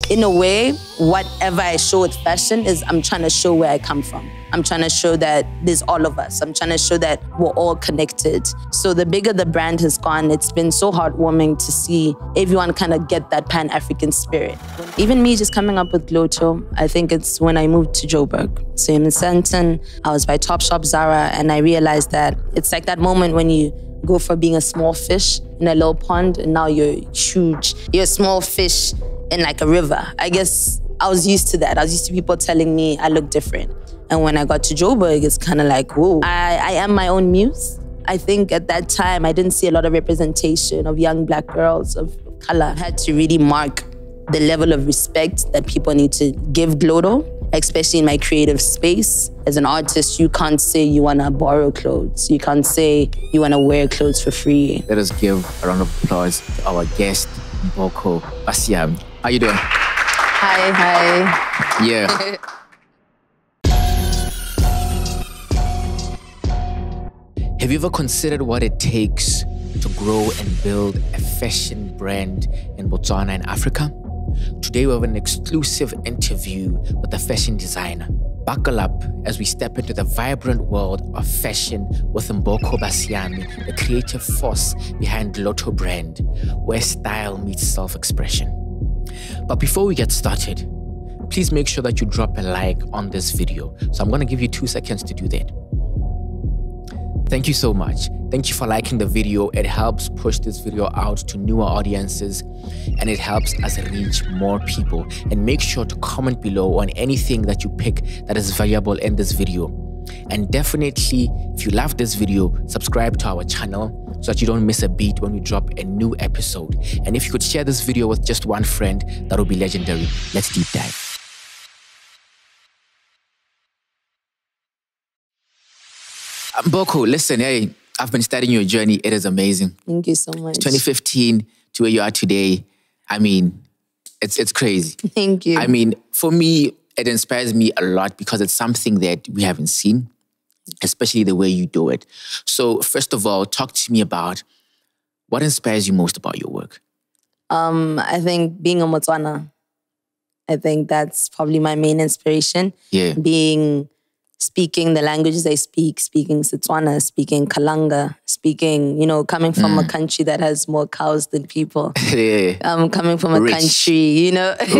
in a way, whatever I show with fashion is I'm trying to show where I come from. I'm trying to show that there's all of us. I'm trying to show that we're all connected. So the bigger the brand has gone, it's been so heartwarming to see everyone kind of get that Pan-African spirit. Even me just coming up with Glotto, I think it's when I moved to Joburg. So in Sandton, I was by Topshop, Zara, and I realized that it's like that moment when you go from being a small fish in a little pond, and now you're huge. You're a small fish in like a river. I guess I was used to that. I was used to people telling me I look different. And when I got to Joburg, it's kind of like, whoa, I am my own muse. I think at that time, I didn't see a lot of representation of young Black girls of color. I had to really mark the level of respect that people need to give Glotto, especially in my creative space. As an artist, you can't say you want to borrow clothes. You can't say you want to wear clothes for free. Let us give a round of applause to our guest, Mboko Basiami. How you doing? Hi. Yeah. Have you ever considered what it takes to grow and build a fashion brand in Botswana and Africa? Today we have an exclusive interview with a fashion designer. Buckle up as we step into the vibrant world of fashion with Mboko Basiami, the creative force behind Glotto brand, where style meets self-expression. But before we get started, please make sure that you drop a like on this video. So I'm going to give you 2 seconds to do that. Thank you so much. Thank you for liking the video. It helps push this video out to newer audiences, and it helps us reach more people. And make sure to comment below on anything that you pick that is valuable in this video. And definitely, if you love this video, subscribe to our channel so that you don't miss a beat when we drop a new episode. And if you could share this video with just one friend, that would be legendary. Let's deep dive. Mboko, listen, hey, I've been studying your journey. It is amazing. Thank you so much. 2015 to where you are today. I mean, it's crazy. Thank you. I mean, for me, it inspires me a lot because it's something that we haven't seen, especially the way you do it. So first of all, talk to me about what inspires you most about your work. I think being a Botswana, I think that's probably my main inspiration. Yeah. Speaking the languages I speak, speaking Setswana, speaking Kalanga, speaking, coming from a country that has more cows than people. Yeah. Coming from a country,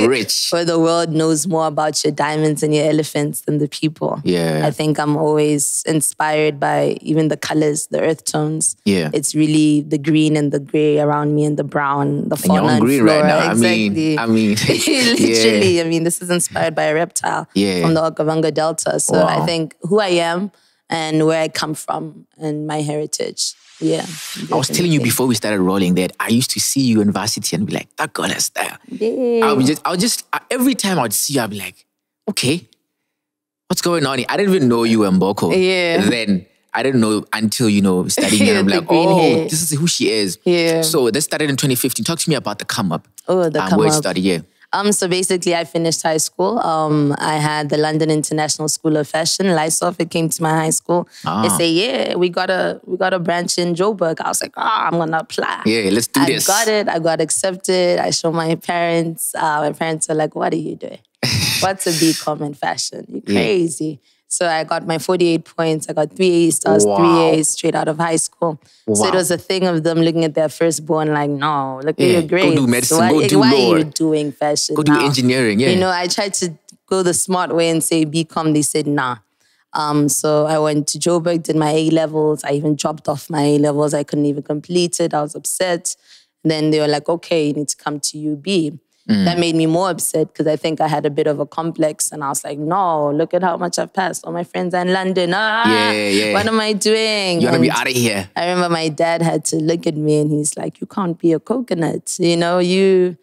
Rich. where the world knows more about your diamonds and your elephants than the people. Yeah. I think I'm always inspired by even the colors, the earth tones. Yeah. It's really the green and the gray around me and the brown, the fauna and green flora. right now. Exactly. I mean, literally. yeah. I mean, this is inspired by a reptile Yeah. from the Okavanga Delta. So Wow. I think who I am and where I come from and my heritage. Yeah. Definitely. I was telling you before we started rolling that I used to see you in varsity and be like, that girl has style. Yeah. Every time I'd see you, I'd be like, okay, what's going on here? I didn't even know you were Mboko. Yeah. Then I didn't know until, studying and I'm like, oh, this is who she is. Yeah. So this started in 2015. Talk to me about the come up. Oh, the come where up. it started, yeah. So basically, I finished high school. I had the London International School of Fashion, LISOF. It came to my high school. They say, yeah, we got a branch in Joburg. I was like, I'm gonna apply. Yeah, let's do this. I got it. I got accepted. I showed my parents. My parents were like, what are you doing? What's a BCom in fashion? You're crazy. So I got my 48 points. I got 3 A stars, Wow. 3 A's straight out of high school. Wow. So it was a thing of them looking at their firstborn like, no, look at your grades. Go do medicine, Why go do are law. you doing fashion Go do now? engineering, yeah. I tried to go the smart way and say BCom. They said, nah. So I went to Joburg, did my A-levels. I even dropped off my A-levels. I couldn't even complete it. I was upset. Then they were like, okay, you need to come to UB. That made me more upset because I think I had a bit of a complex. And I was like, no, look at how much I've passed. All my friends are in London. Yeah. What am I doing? You want to be out of here. I remember my dad had to look at me and he's like, you can't be a coconut. You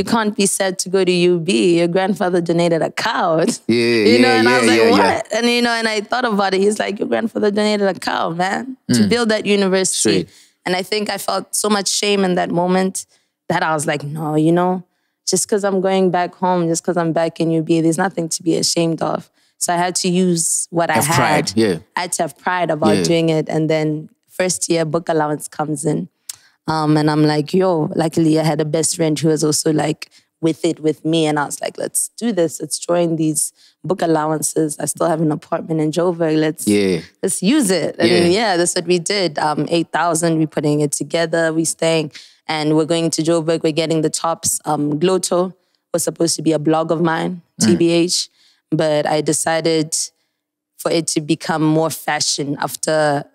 can't be sad to go to UB. Your grandfather donated a cow. And I was like, what? And and I thought about it. He's like, your grandfather donated a cow, man, to build that university. Straight. And I think I felt so much shame in that moment that I was like, no, just because I'm going back home, just because I'm back in UB, there's nothing to be ashamed of. So I had to use what I had. Pride, yeah. I had to have pride about doing it. And then first year book allowance comes in. And I'm like, luckily I had a best friend who was also like with me. And I was like, let's do this. Let's join these book allowances. I still have an apartment in Joburg. Let's use it. And that's what we did. 8,000, we're putting it together. We're staying and we're going to Joburg. We're getting the tops. Glotto was supposed to be a blog of mine, TBH. But I decided for it to become more fashion after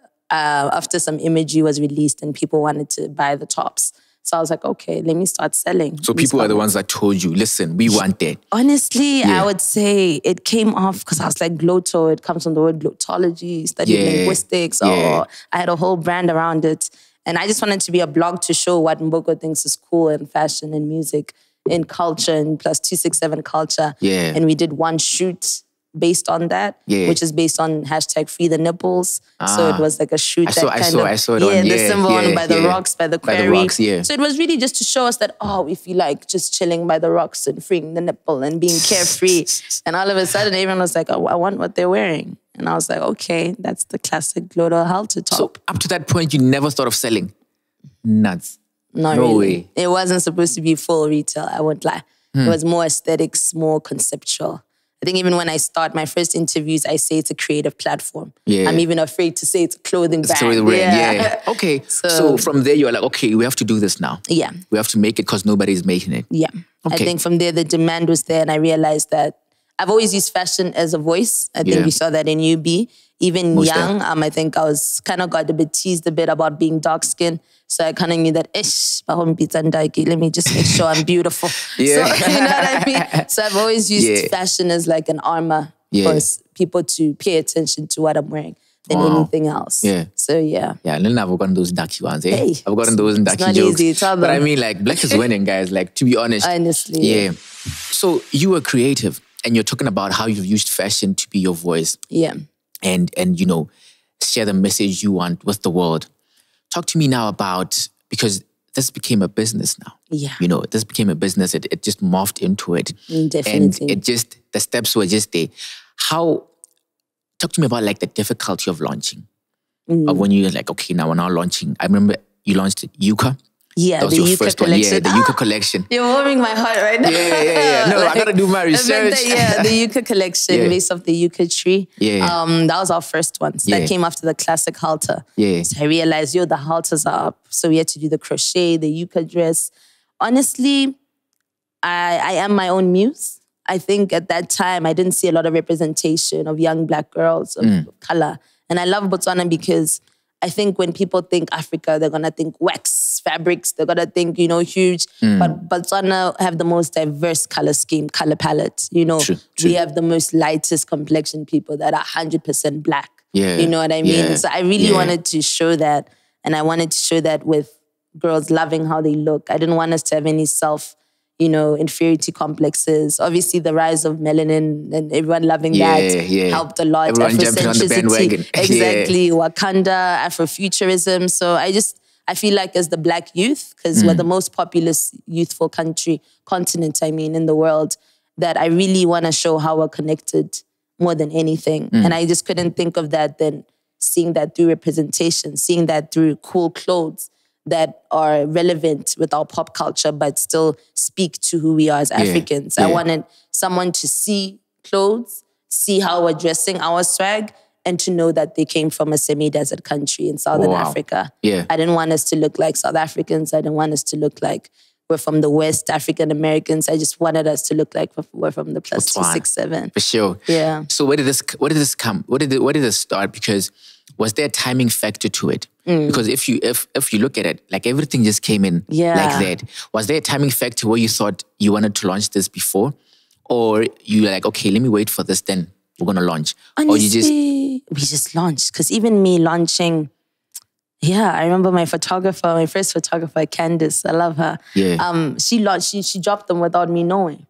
some imagery was released and people wanted to buy the tops. So I was like, okay, let me start selling. So people are the ones that told you, listen, we want that. Honestly, I would say it came off because I was like, Glotto, it comes from the word glottology, studied linguistics, or I had a whole brand around it. And I just wanted to be a blog to show what Mboko thinks is cool in fashion and music, in culture, and plus 267 culture. And we did one shoot based on that, which is based on hashtag free the nipples. So it was like a shoot I saw it on, the symbol on by the rocks, by the quarry. By the rocks, So it was really just to show us that, we feel like just chilling by the rocks and freeing the nipple and being carefree. And all of a sudden, everyone was like, oh, I want what they're wearing. And I was like, okay, that's the classic Glotto halter top. So up to that point, you never thought of selling? Nuts. Not no really. way. It wasn't supposed to be full retail, I won't lie. It was more aesthetics, more conceptual. I think even when I start my first interviews, I say it's a creative platform. I'm even afraid to say it's a clothing brand. Okay. So from there, you're like, okay, we have to do this now. We have to make it because nobody's making it. Okay. I think from there, the demand was there and I realized that I've always used fashion as a voice. I think you saw that in UB. Even Most young, I think I was kind of got a bit teased a bit about being dark-skinned. So I kind of knew that, let me just make sure I'm beautiful. So, you know what I mean? So I've always used fashion as like an armor for people to pay attention to what I'm wearing than anything else. So Yeah, and then I've gotten those darky ones, eh? Hey, I've gotten those darky not jokes. Easy, but I mean, like, black is winning, guys. Like, to be honest. Honestly. So you were creative and you're talking about how you've used fashion to be your voice. And you know, share the message you want with the world. Talk to me now about, because this became a business now. You know, this became a business. It just morphed into it. Definitely. And the steps were just there. Talk to me about like the difficulty of launching. Of when you're like, okay, now we're now launching. I remember you launched Yuka. That was your first collection. one. The Yuka collection. You're warming my heart right now. No, like, I gotta do my research. The Yuka collection based off the Yuka tree. That was our first one. So that came after the classic halter. So I realized, the halters are up. So we had to do the crochet, the Yuka dress. Honestly, I am my own muse. I think at that time, I didn't see a lot of representation of young black girls of color. And I love Botswana because I think when people think Africa, they're going to think wax, fabrics, they're going to think, huge. But Botswana have the most diverse color scheme, color palette. True. We have the most lightest complexion people that are 100% black. You know what I mean? So I really wanted to show that. And I wanted to show that with girls loving how they look. I didn't want us to have any inferiority complexes. Obviously, the rise of melanin and everyone loving that helped a lot. Everyone jumping on the bandwagon. Exactly. Wakanda, Afrofuturism. So I feel like as the black youth, because we're the most populous, youthful continent, in the world, that I really want to show how we're connected more than anything. And I just couldn't think of that than seeing that through representation, seeing that through cool clothes that are relevant with our pop culture, but still speak to who we are as Africans. I wanted someone to see clothes, see how we're dressing, our swag, and to know that they came from a semi-desert country in Southern Africa. I didn't want us to look like South Africans. I didn't want us to look like we're from the West African Americans. I just wanted us to look like we're from the plus 267. For sure. So where did this come? Where did this start? Because was there a timing factor to it? Because if you look at it, like everything just came in like that. Was there a timing factor where you thought you wanted to launch this before? Or you were like, okay, let me wait for this, then we're going to launch? Honestly, we just launched. Because even me launching, I remember my first photographer, Candice, I love her. She launched, she dropped them without me knowing.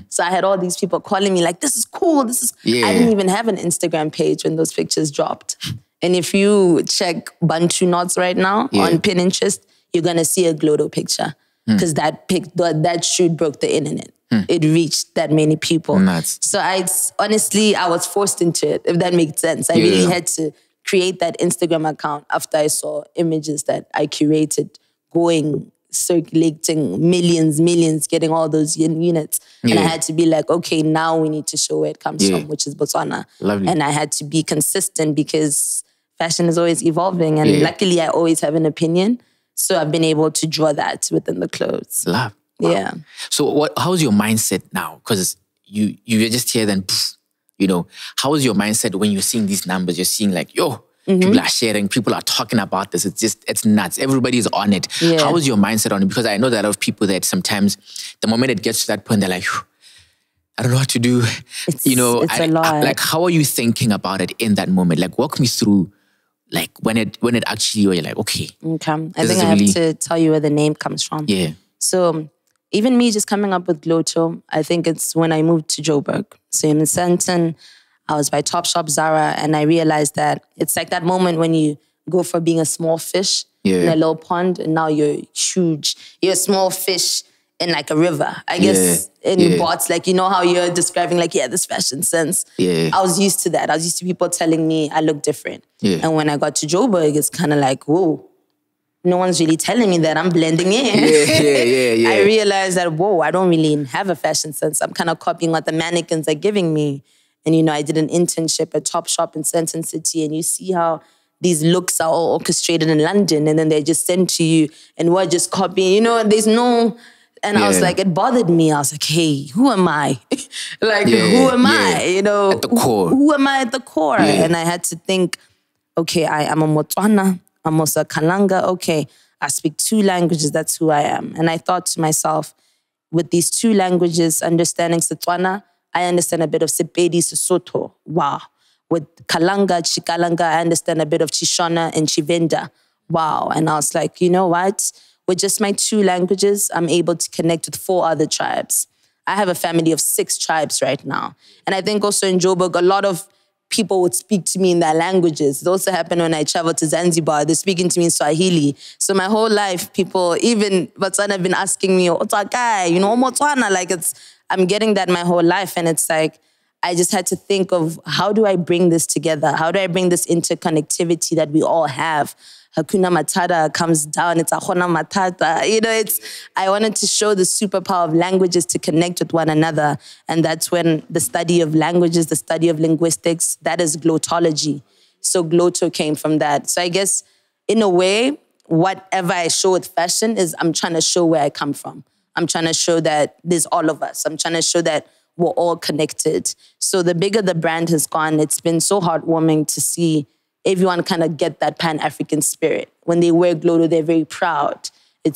So I had all these people calling me like, this is cool, I didn't even have an Instagram page when those pictures dropped. And if you check Bantu knots right now on Pinterest, you're going to see a Glotto picture. Because that shoot broke the internet. It reached that many people. So I was forced into it, if that makes sense. I really had to create that Instagram account after I saw images that I curated going circulating millions, getting all those units. And I had to be like, okay, now we need to show where it comes from, which is Botswana. Lovely. And I had to be consistent because fashion is always evolving. And luckily, I always have an opinion. So I've been able to draw that within the clothes. Love. Wow. Yeah. So how's your mindset now? Because you're just here then, poof, you know, how is your mindset when you're seeing these numbers? You're seeing like, yo, people are sharing, people are talking about this. It's nuts. Everybody's on it. Yeah. How is your mindset on it? Because I know that a lot of people that sometimes the moment it gets to that point, they're like, I don't know what to do. It's a lot. Like, how are you thinking about it in that moment? Like, walk me through, like, when it actually, where you're like, okay. I think I have to tell you where the name comes from. Yeah. So even me just coming up with Glotto, I think it's when I moved to Joburg. So in Sandton, I was by Topshop, Zara, and I realized that it's like that moment when you go for being a small fish in a little pond, and now you're huge. You're a small fish in like a river. I guess in Bots, like, you know how you're describing like, this fashion sense. Yeah. I was used to that. I was used to people telling me I look different. Yeah. And when I got to Joburg, it's kind of like, whoa, no one's really telling me that. I'm blending in. Yeah. I realized that, whoa, I don't really have a fashion sense. I'm kind of copying what the mannequins are giving me. And, you know, I did an internship at Topshop in Sandton City, and you see how these looks are all orchestrated in London, and then they're just sent to you, and we're just copying, you know, there's no... And I was like, it bothered me. I was like, hey, who am I? Who am I? You know, at the core. Who am I at the core? And I had to think, okay, I am a Motswana, I'm also a Kalanga. Okay, I speak 2 languages, that's who I am. And I thought to myself, with these 2 languages, understanding Setswana, I understand a bit of Sepedi, Sesotho. Wow. With Kalanga, Chikalanga, I understand a bit of Chishona and Chivenda. Wow. And I was like, you know what? With just my 2 languages, I'm able to connect with 4 other tribes. I have a family of 6 tribes right now. And I think also in Joburg, a lot of people would speak to me in their languages. It also happened when I traveled to Zanzibar. They're speaking to me in Swahili. So my whole life, people, even Botswana, have been asking me, Otwakai, you know, Motswana. Like, I'm getting that my whole life. And it's like, I just had to think of, how do I bring this together? How do I bring this interconnectivity that we all have? Hakuna Matata comes down, it's Ahona Matata. You know, I wanted to show the superpower of languages to connect with one another. And that's when the study of languages, the study of linguistics, that is glottology. So Glotto came from that. So I guess, in a way, whatever I show with fashion is I'm trying to show where I come from. I'm trying to show that there's all of us. I'm trying to show that we're all connected. So the bigger the brand has gone, it's been so heartwarming to see everyone kind of get that Pan-African spirit. When they wear Glotto, they're very proud.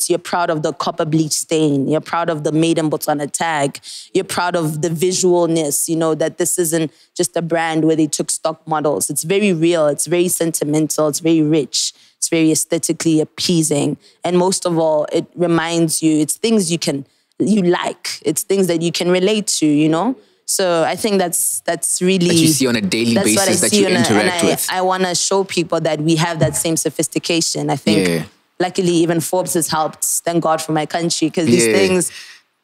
You're proud of the copper bleach stain. You're proud of the Made in Botswana tag. You're proud of the visualness, you know, that this isn't just a brand where they took stock models. It's very real. It's very sentimental. It's very rich. It's very aesthetically appeasing. And most of all, it reminds you, it's things you like. It's things that you can relate to, you know? So I think that's really... That you see on a daily basis, that you interact with. I want to show people that we have that same sophistication. I think, luckily, even Forbes has helped. Thank God for my country, because these things,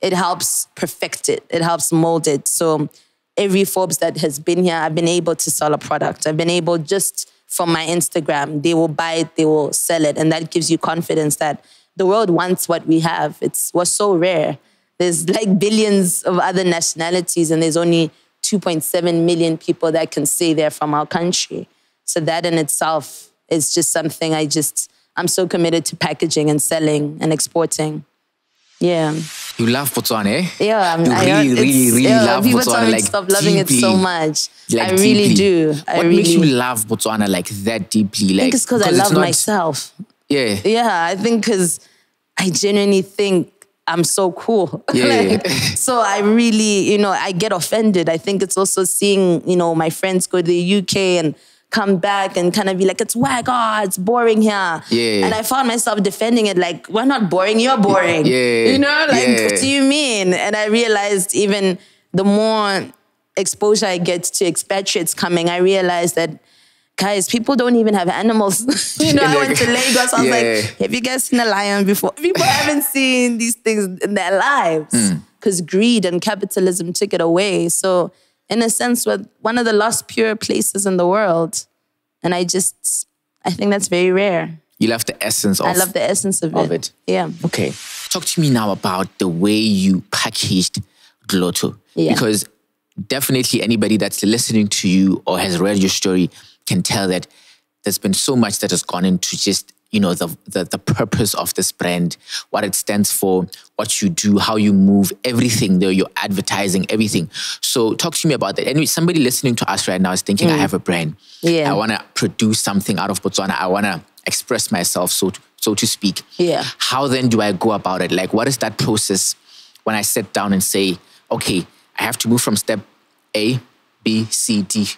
it helps perfect it. It helps mold it. So every Forbes that has been here, I've been able to sell a product. I've been able, just from my Instagram, they will buy it, they will sell it. And that gives you confidence that the world wants what we have. We're so rare. There's like billions of other nationalities, and there's only 2.7 million people that can say they're from our country. So that in itself is just something I'm so committed to packaging and selling and exporting. Yeah. You love Botswana, eh? Yeah. You really love people Botswana. Tell me like, to stop loving deeply. it so much. Like, I really deeply. do. What makes you love Botswana like that deeply? Like, I think it's because I love myself. Yeah. Yeah, I think because I genuinely think I'm so cool. Yeah. So I really, you know, I get offended. I think it's also seeing, you know, my friends go to the UK and come back and kind of be like, it's whack, it's boring here. Yeah. And I found myself defending it like, we're not boring, you're boring. Yeah. You know, like, what do you mean? And I realized even the more exposure I get to expatriates coming, I realized that, guys, people don't even have animals. You know, I went to Lagos, I was like, have you guys seen a lion before? People haven't seen these things in their lives because greed and capitalism took it away. So in a sense, we're one of the lost pure places in the world. And I think that's very rare. You love the essence of I love the essence of it. Yeah. Okay. Talk to me now about the way you packaged Glotto. Yeah. Because definitely anybody that's listening to you or has read your story can tell that there's been so much that has gone into just, you know, the purpose of this brand, what it stands for, what you do, how you move, everything, your advertising, everything. So talk to me about that. And somebody listening to us right now is thinking, I have a brand. Yeah. I want to produce something out of Botswana. I want to express myself, so to speak. Yeah. How then do I go about it? Like, what is that process when I sit down and say, okay, I have to move from step A, B, C, D,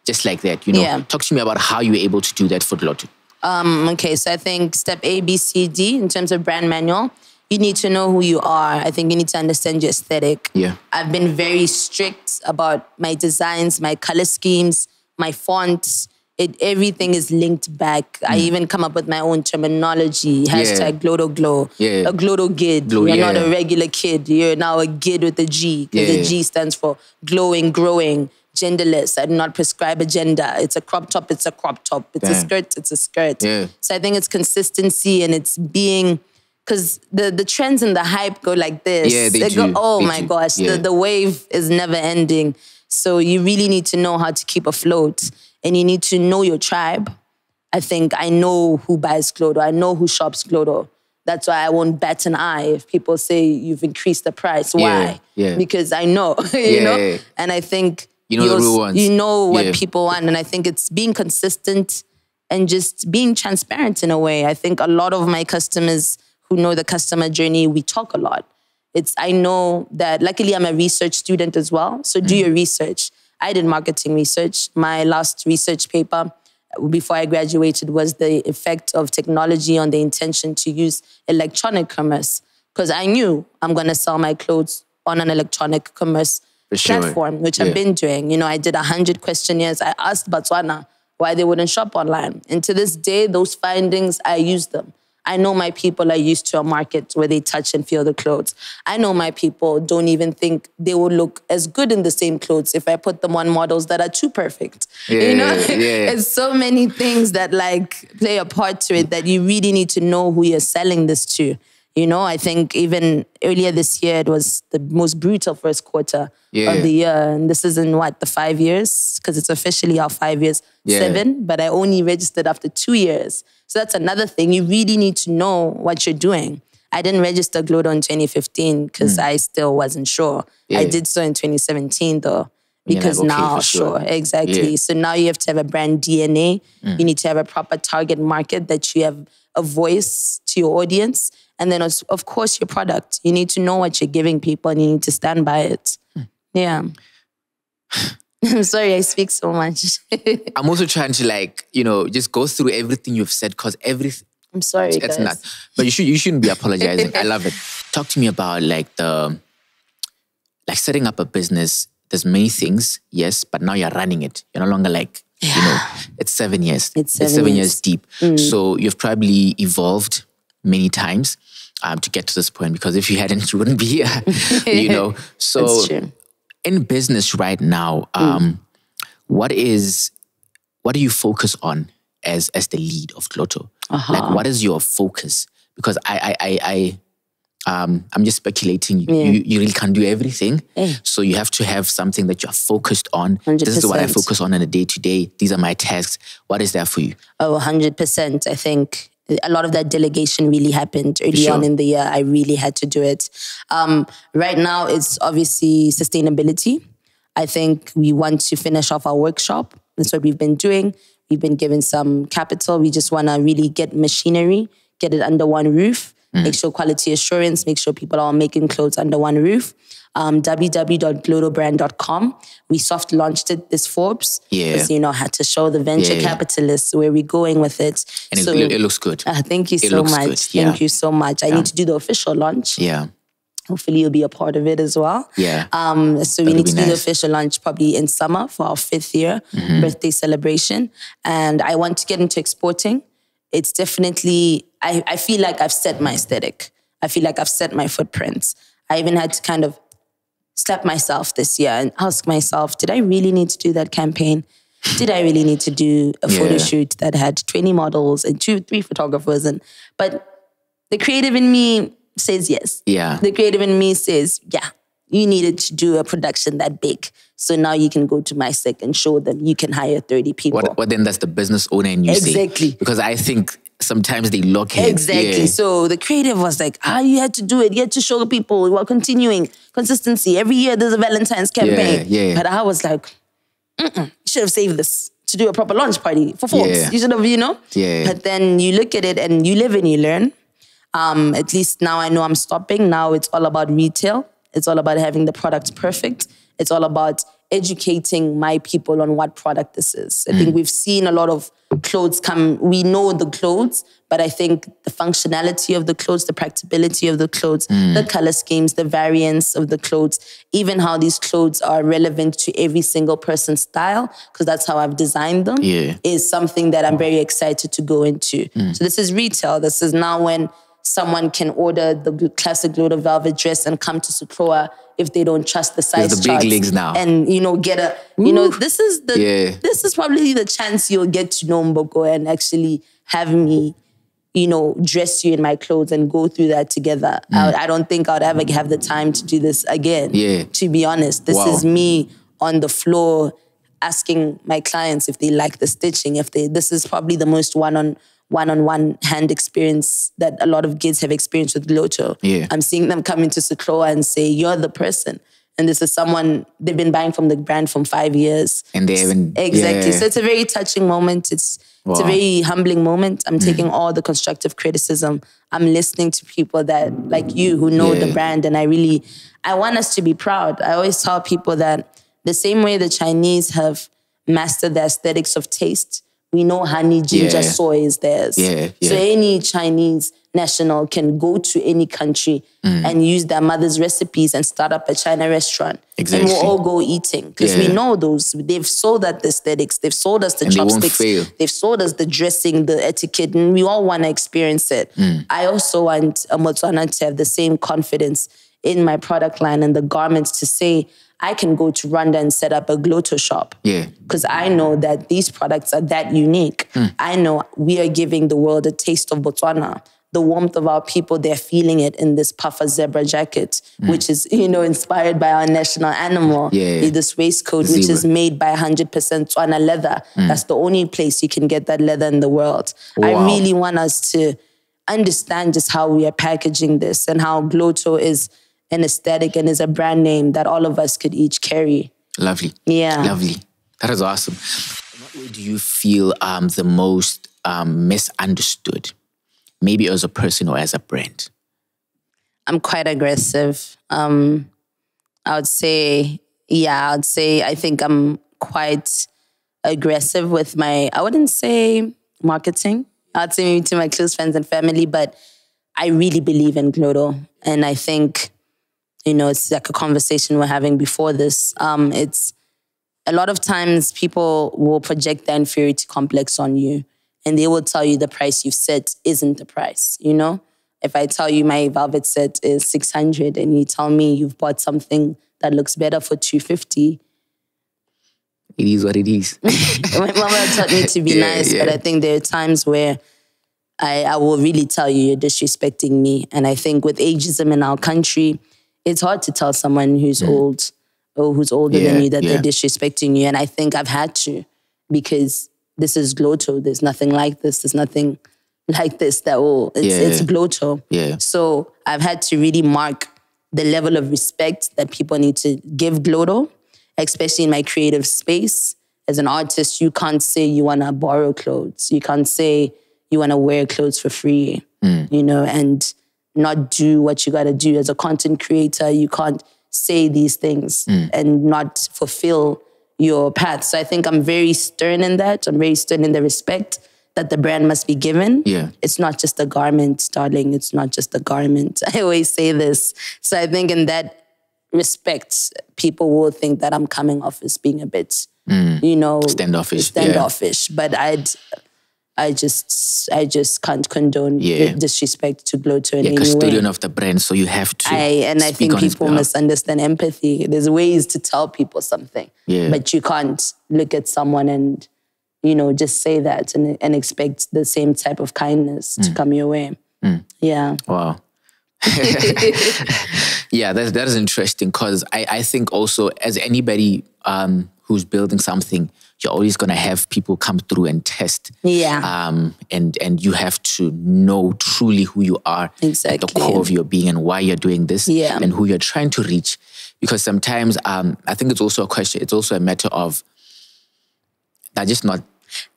just like that, you know? Yeah. Talk to me about how you were able to do that for Glotto. Okay, so I think step A, B, C, D, in terms of brand manual, you need to know who you are. I think you need to understand your aesthetic. Yeah. I've been very strict about my designs, my color schemes, my fonts. Everything is linked back. I even come up with my own terminology. Hashtag Glotto Glow. Yeah. A Glotto Gid. Glow, You're not a regular kid. You're now a Gid with a G. Because the G stands for glowing, growing, genderless. I do not prescribe a gender. It's a crop top, it's a crop top. It's a skirt, it's a skirt. Yeah. So I think it's consistency and it's being... Because the trends and the hype go like this. Yeah, they do. Oh my gosh, the wave is never ending. So you really need to know how to keep afloat. And you need to know your tribe. I think I know who buys Glotto. I know who shops Glotto. That's why I won't bat an eye if people say you've increased the price. Why? Yeah. Because I know, you know? And I think you know the real ones. You know what people want. And I think it's being consistent and just being transparent in a way. I think a lot of my customers who know the customer journey, we talk a lot. I know that, luckily I'm a research student as well. So do your research. I did marketing research. My last research paper before I graduated was the effect of technology on the intention to use electronic commerce. Because I knew I'm going to sell my clothes on an electronic commerce platform, which I've been doing. You know, I did 100 questionnaires. I asked Botswana why they wouldn't shop online. And to this day, those findings, I use them. I know my people are used to a market where they touch and feel the clothes. I know my people don't even think they will look as good in the same clothes if I put them on models that are too perfect. You know, it's so many things that like play a part to it that you really need to know who you're selling this to. You know, I think even earlier this year, it was the most brutal first quarter of the year. And this is in what, the 5 years? Because it's officially our 5 years, 7, but I only registered after 2 years. So that's another thing. You really need to know what you're doing. I didn't register Glotto in 2015 because I still wasn't sure. I did so in 2017 though, because like, now, exactly. So now you have to have a brand DNA. You need to have a proper target market, that you have a voice to your audience. And then, of course, your product. You need to know what you're giving people and you need to stand by it. Yeah. I'm sorry, I speak so much. I'm also trying to like, you know, just go through everything you've said because everything... I'm sorry, it's not. But you shouldn't be apologizing. I love it. Talk to me about like setting up a business. There's many things, yes, but now you're running it. You're no longer like, you know, it's 7 years. It's 7 years deep. So you've probably evolved many times to get to this point, because if you hadn't, you wouldn't be here, you know? So that's true. In business right now, what do you focus on as the lead of Glotto? Like, what is your focus? Because I'm just speculating. You really can't do everything. So you have to have something that you're focused on. 100%. This is what I focus on a day-to-day. These are my tasks. What is that for you? Oh, 100%. I think a lot of that delegation really happened early on in the year. I really had to do it. Right now, it's obviously sustainability. I think we want to finish off our workshop. That's what we've been doing. We've been given some capital. We just want to really get machinery, get it under one roof, make sure quality assurance, make sure people are making clothes under one roof. www.glottobrand.com. We soft launched it this Forbes. Because, you know, had to show the venture capitalists where we're going with it. And so, it looks good. Thank you so much. Thank you so much. I need to do the official launch. Hopefully you'll be a part of it as well. So we need to do the official launch probably in summer for our 5th year birthday celebration. And I want to get into exporting. It's definitely, I feel like I've set my aesthetic. I feel like I've set my footprints. I even had to kind of slap myself this year and ask myself, did I really need to do that campaign? did I really need to do a photo shoot that had 20 models and 2-3 photographers? But the creative in me says yes. Yeah. The creative in me says, yeah, you needed to do a production that big. So now you can go to my sec and show them you can hire 30 people. What then that's the business owner and you say. Exactly. Because I think sometimes they lock heads. Exactly. Yeah. So the creative was like, you had to do it. You had to show people. We were continuing. Consistency. Every year there's a Valentine's campaign. Yeah. But I was like, you should have saved this to do a proper launch party for Forbes. Yeah. You should have, Yeah. But then you look at it and you live and you learn. At least now I know I'm stopping. Now it's all about retail. It's all about having the product perfect. It's all about educating my people on what product this is. I think we've seen a lot of clothes come. We know the clothes, but I think the functionality of the clothes, the practicability of the clothes, the color schemes, the variance of the clothes, even how these clothes are relevant to every single person's style, because that's how I've designed them, is something that I'm very excited to go into. So this is retail. This is now when someone can order the classic Glotto velvet dress and come to Sutroa if they don't trust the size the charts. big leagues now. And, get a, this is probably the chance you'll get to know Mboko and actually have me, dress you in my clothes and go through that together. I don't think I'd ever have the time to do this again. Yeah. To be honest, this is me on the floor asking my clients if they like the stitching, this is probably the most one-on-one hand experience that a lot of kids have experienced with Glotto. Yeah. I'm seeing them come into Sutroa and say, you're the person. And this is someone, they've been buying from the brand for 5 years. And they haven't... Exactly. Yeah. So it's a very touching moment. It's a very humbling moment. I'm taking all the constructive criticism. I'm listening to people that, like you, who know the brand. And I want us to be proud. I always tell people that the same way the Chinese have mastered the aesthetics of taste, we know honey, ginger, soy is theirs. So any Chinese national can go to any country and use their mother's recipes and start up a China restaurant. Exactly. And we'll all go eating. Because we know those. They've sold us the aesthetics. They've sold us the chopsticks. They've sold us the dressing, the etiquette. And we all want to experience it. I also want a Botswana to have the same confidence in my product line and the garments to say, I can go to Rwanda and set up a Glotto shop. Yeah. Because I know that these products are that unique. I know we are giving the world a taste of Botswana. The warmth of our people, they're feeling it in this puffer zebra jacket, which is, inspired by our national animal. This waistcoat, which is made by 100% Tswana leather. That's the only place you can get that leather in the world. Wow. I really want us to understand just how we are packaging this and how Glotto is an aesthetic and is a brand name that all of us could each carry. Lovely. Yeah. Lovely. That is awesome. In what way do you feel the most misunderstood? Maybe as a person or as a brand? I'm quite aggressive. I would say, I think I'm quite aggressive with I wouldn't say marketing. I'd say maybe to my close friends and family, but I really believe in Glotto. And I think, it's like a conversation we're having before this. It's a lot of times people will project their inferiority complex on you and they will tell you the price you've set isn't the price, If I tell you my velvet set is 600 and you tell me you've bought something that looks better for 250. It is what it is. My mama taught me to be nice, but I think there are times where I will really tell you you're disrespecting me. And I think with ageism in our country, it's hard to tell someone who's old or who's older than you that they're disrespecting you. And I think I've had to, because this is Glotto. There's nothing like this. There's nothing like this it's Glotto. So I've had to really mark the level of respect that people need to give Glotto, especially in my creative space. As an artist, you can't say you want to borrow clothes. You can't say you want to wear clothes for free, and not do what you got to do. As a content creator, you can't say these things and not fulfill your path. So I think I'm very stern in that. I'm very stern in the respect that the brand must be given. It's not just a garment, darling. It's not just a garment. I always say this. So I think in that respect, people will think that I'm coming off as being a bit, standoffish. But I'd I just can't condone disrespect to Glotto in any way. Custodian of the brand, so you have to. I think people misunderstand empathy. There's ways to tell people something, but you can't look at someone and, you know, just say that and expect the same type of kindness to come your way. Yeah. Wow. Yeah, that is interesting, because I think also, as anybody who's building something, you're always going to have people come through and test. Yeah. And you have to know truly who you are at the core of your being and why you're doing this and who you're trying to reach. Because sometimes I think it's also a question, it's also a matter of they're just not...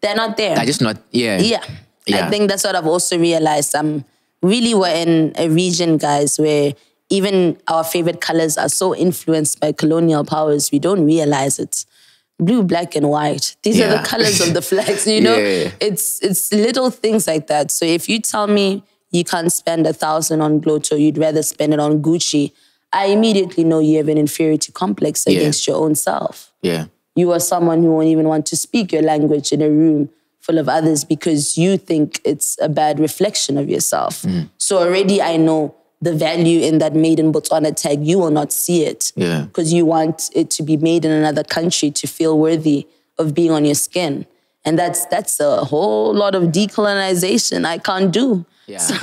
They're not there. They're just not... Yeah. I think that's what I've also realized. Really, we're in a region, guys, where even our favorite colors are so influenced by colonial powers, we don't realize it. Blue, black, and white. These are the colors of the flags, you know? It's little things like that. So if you tell me you can't spend 1,000 on Glotto, you'd rather spend it on Gucci, I immediately know you have an inferiority complex against your own self. Yeah. You are someone who won't even want to speak your language in a room full of others because you think it's a bad reflection of yourself. So already I know the value in that made in Botswana tag. You will not see it because you want it to be made in another country to feel worthy of being on your skin. And that's a whole lot of decolonization I can't do. Yeah, so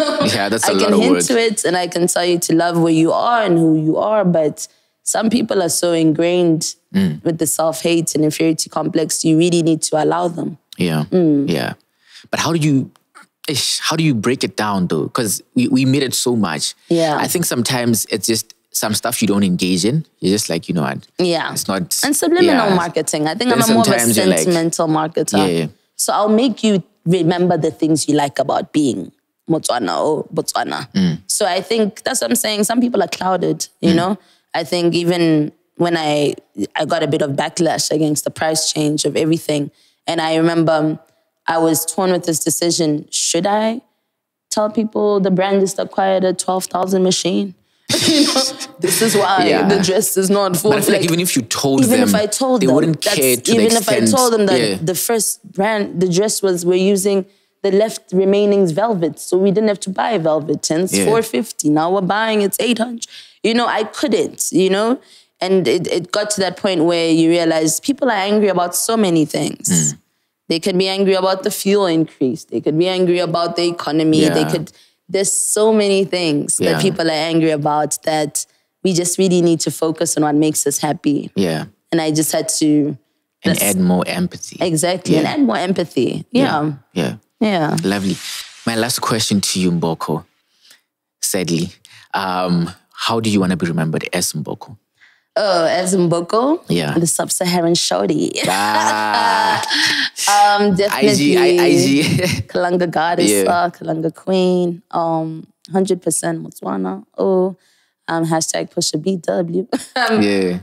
that's a lot of work. I can hint to it and I can tell you to love where you are and who you are, but some people are so ingrained with the self-hate and inferiority complex, you really need to allow them. Yeah, yeah. But how do you break it down though? Because we made it so much. Yeah. I think sometimes it's just some stuff you don't engage in. You're just like, you know what? Yeah. It's not... And subliminal marketing. I think I'm more of a sentimental marketer. Yeah. So I'll make you remember the things you like about being Botswana or Botswana. So I think that's what I'm saying. Some people are clouded, you know? I think even when I got a bit of backlash against the price change of everything, and I remember I was torn with this decision. Should I tell people the brand just acquired a 12,000 machine? You know, this is why the dress is not full. But I feel like even if you told them, if I told they them, wouldn't care to even the extent. if I told them that the first brand, the dress we're using the left remaining velvet, so we didn't have to buy velvet. And it's $450. Now we're buying it's $800. You know, I couldn't, you know? And it got to that point where you realize people are angry about so many things. They could be angry about the fuel increase. They could be angry about the economy. There's so many things that people are angry about that we just really need to focus on what makes us happy. Yeah. And I just had to... And add more empathy. Exactly, and add more empathy. Yeah. Lovely. My last question to you, Mboko, sadly. How do you want to be remembered as Mboko? Oh, as Mboko? Yeah. The sub-Saharan shorty. Definitely. IG. Kalanga goddess, Kalanga queen. 100% Botswana. Hashtag push a BW.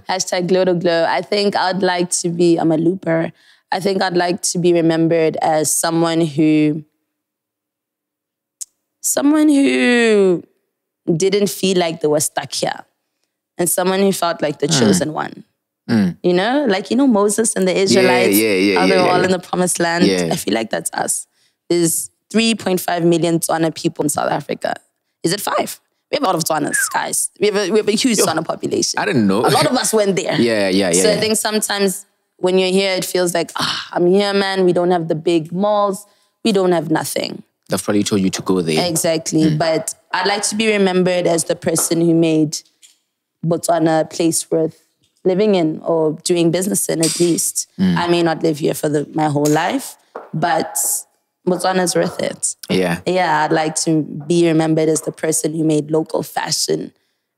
Hashtag Glotto glow. I think I'd like to be, I'm a looper. I think I'd like to be remembered as someone who didn't feel like they were stuck here. And someone who felt like the chosen one. You know? Like, you know, Moses and the Israelites, how they were all in the promised land. I feel like that's us. There's 3.5 million Tswana people in South Africa. Is it 5? We have a lot of Tswanas, guys. We have a huge Tswana population. I didn't know. A lot of us went there. So I think sometimes when you're here, it feels like, I'm here, man. We don't have the big malls. We don't have nothing. They've probably told you to go there. Exactly. But I'd like to be remembered as the person who made Botswana a place worth living in or doing business in, at least. I may not live here for my whole life, but Botswana's worth it. Yeah, I'd like to be remembered as the person who made local fashion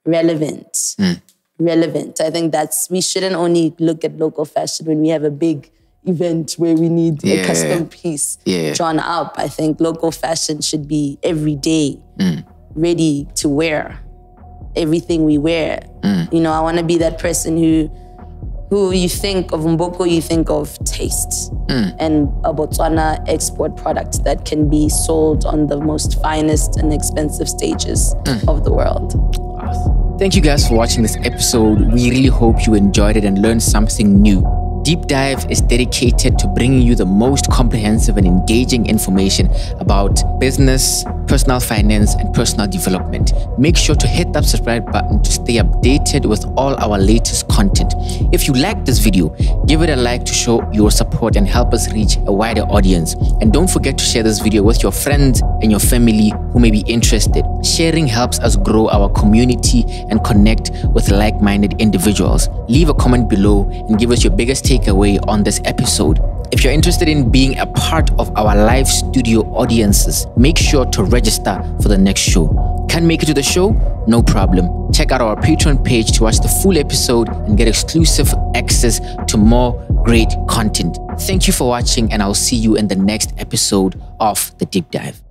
relevant. I think we shouldn't only look at local fashion when we have a big event where we need a custom piece drawn up. I think local fashion should be every day ready to wear. Everything we wear. You know, I want to be that person who you think of Mboko, you think of taste and a Botswana export product that can be sold on the most finest and expensive stages of the world. Awesome. Thank you guys for watching this episode. We really hope you enjoyed it and learned something new. Deep Dive is dedicated to bringing you the most comprehensive and engaging information about business, personal finance, and personal development. Make sure to hit that subscribe button to stay updated with all our latest content. If you like this video, give it a like to show your support and help us reach a wider audience. And don't forget to share this video with your friends and your family who may be interested. Sharing helps us grow our community and connect with like-minded individuals. Leave a comment below and give us your biggest takeaway on this episode. If you're interested in being a part of our live studio audiences, make sure to register for the next show. Can't make it to the show? No problem. Check out our Patreon page to watch the full episode and get exclusive access to more great content. Thank you for watching, and I'll see you in the next episode of The Deep Dive.